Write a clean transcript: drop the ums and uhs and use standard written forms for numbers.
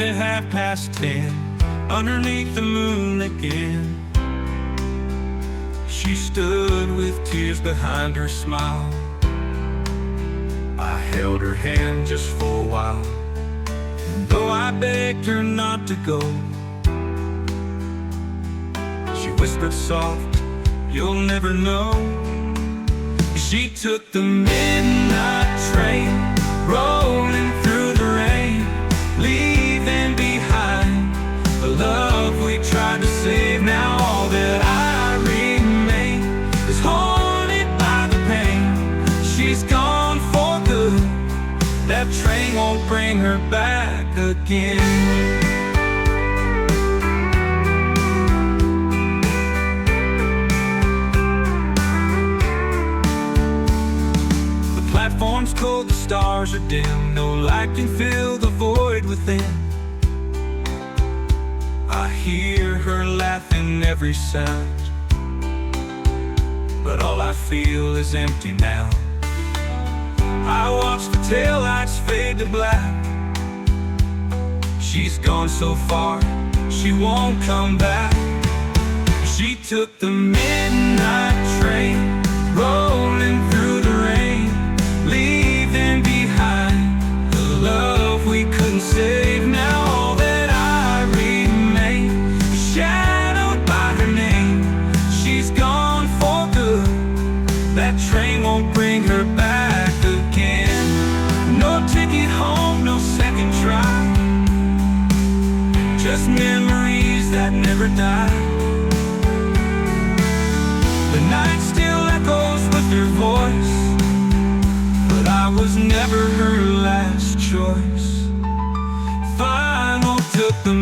at 10:30, underneath the moon again. She stood with tears behind her smile. I held her hand just for a while, though I begged her not to go. She whispered soft, "You'll never know." She took the midnight train, rolling through the rain, leaving behind the love we tried to save. Now all that I remain is haunted by the pain. She's gone for good, that train won't bring her back again. Platform's cold, the stars are dim, no light can fill the void within. I hear her laughing every sound, but all I feel is empty now. I watch the taillights fade to black. She's gone so far, she won't come back. She took the midnight train, rolling through the rain, leaving behind the love we couldn't save. Now all that I remain is shadowed by her name. She's gone for good, that train won't bring her back again. No ticket home, no second try, just memories that never die. The night still echoes with her voice, but I was never her last choice. Final took the